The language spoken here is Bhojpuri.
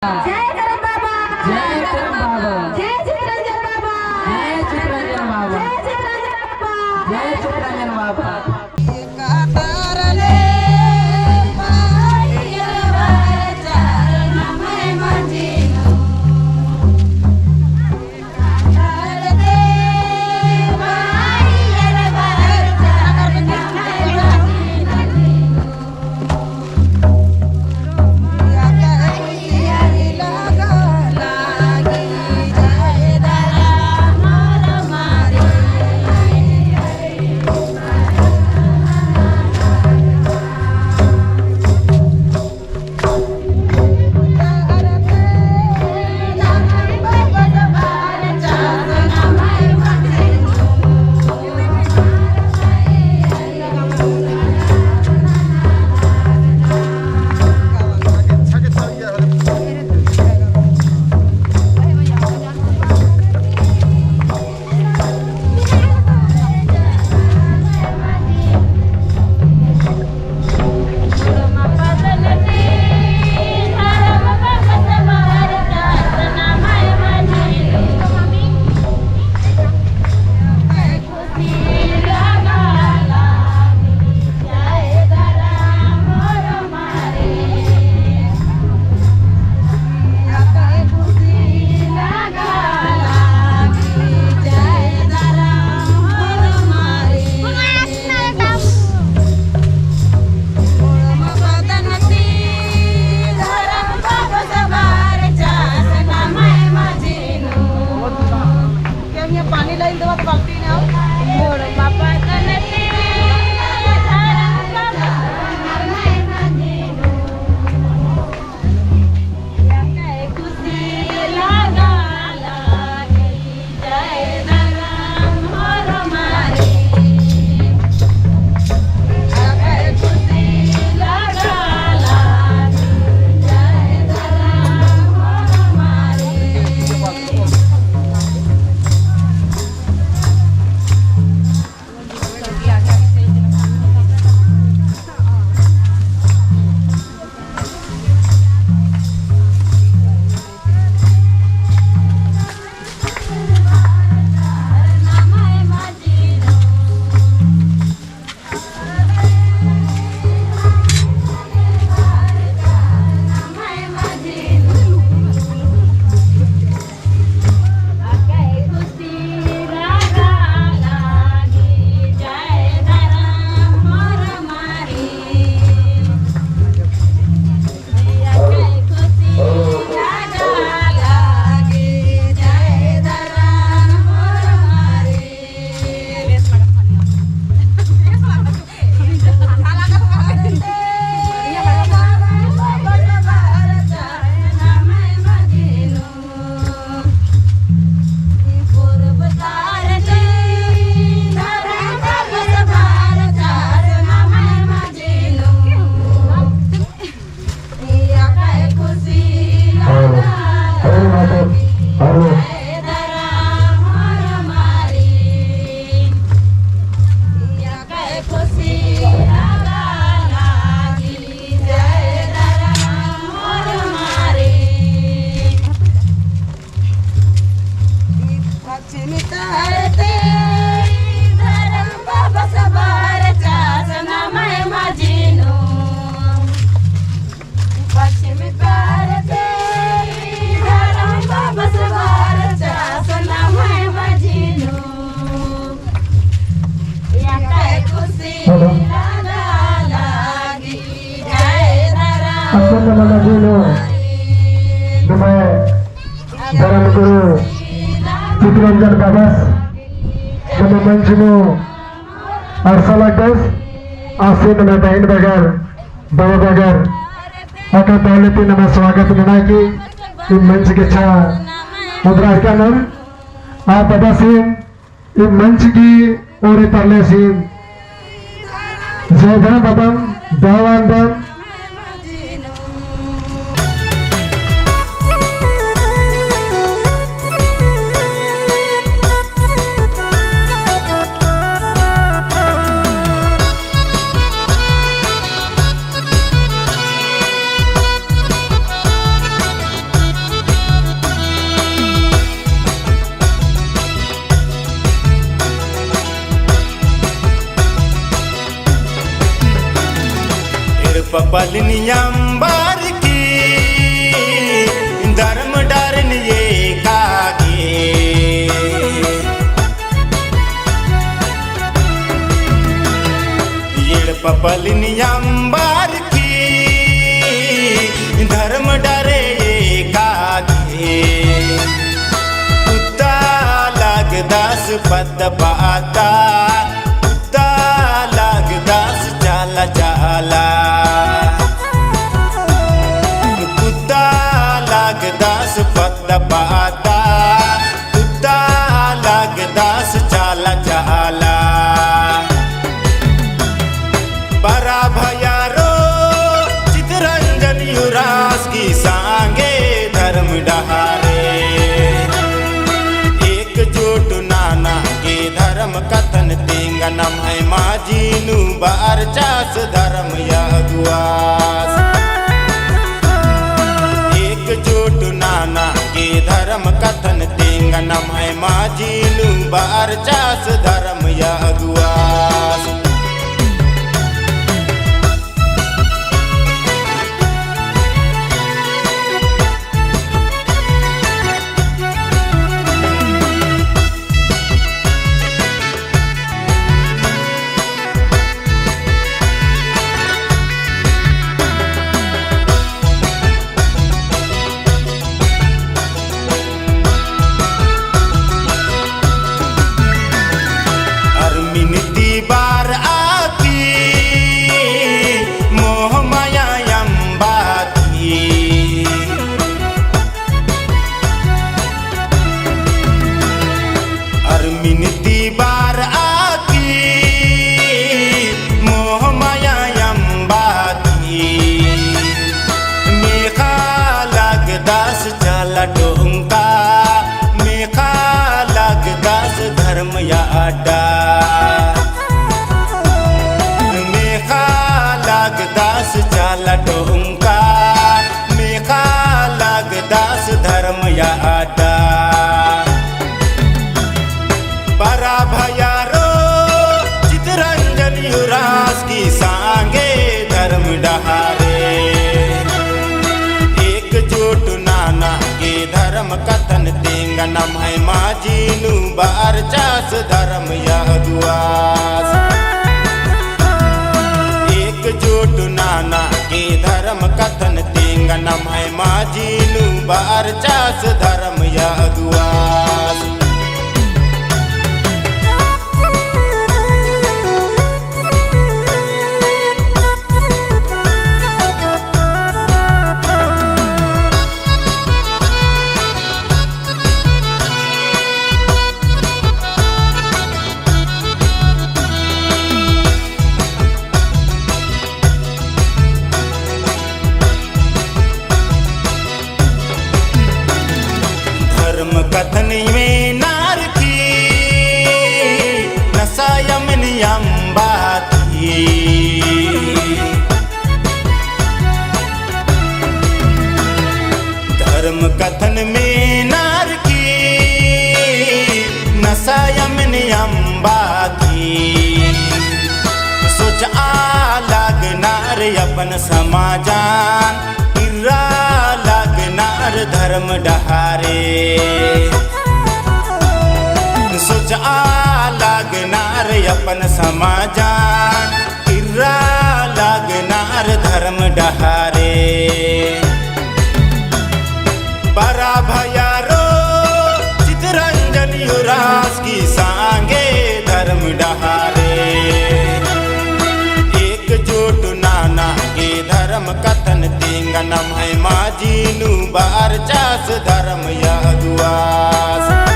जय करम बाबा, जय करम बाबा, जय चित्रंजन बाबा, जय चित्रंजन बाबा, जय चित्रंजन बाबा, जय चित्रंजन बाबा। धर्मगुरु चित्रंजन बाबा मंचmu Arsalagdas Asin Nadain Bagar Bawa Bagar akan tahun nama swagat menaiki मंच के छा मुद्राकरण आप बदासीन मंच की ओर तरलेसीन जय धर्म बदम दावांदम पपलनियंबर की धर्म डरन ये कागे ये पपलनियंबर की धर्म डरे ये कागे कुत्ता लाग दास पद पाता कुत्ता लाग दास जाला जाला कुत्ता लाग दास पद पाता कुत्ता लाग दास जाला जाला बरा भयारो चितरंजन युवराज की सांगे धर्म डहारे एकजुट नाना के धर्म कथन तेंगनम है माजीनु बार चास धर्म यगुआस एकजुट नाना के धर्म कथन तेंगनम है माजीनु बार चास धर्म यगुआस बार आती मोह माया अंबाती अरमिनती बार आती मोह माया अंबाती मेखा लाग दास जाला डोंका मेखा लाग दास धर्म या अड्डा दास जाला डोंका मेखा लाग दास धर्म या अड्डा बरा भयारो चितरंजन युवराज की सांगे धर्म डहारे एकजुट नाना के धर्म कथन तेंगनम है माजीनु बार चास धर्म यगुआस एकजुट नाना के धर्म कथन तेंगनम है माजीनु बार चास धर्म यगुआस धर्म कथन में नार की नसायमन अंबाती धर्म कथन में नार की नसायमन अंबाती सोच आलाग नार अपन समाजान इरा लाग नार धर्म डहारे सोच आलाग नार अपन समाजान इरा लाग नार धर्म डहारे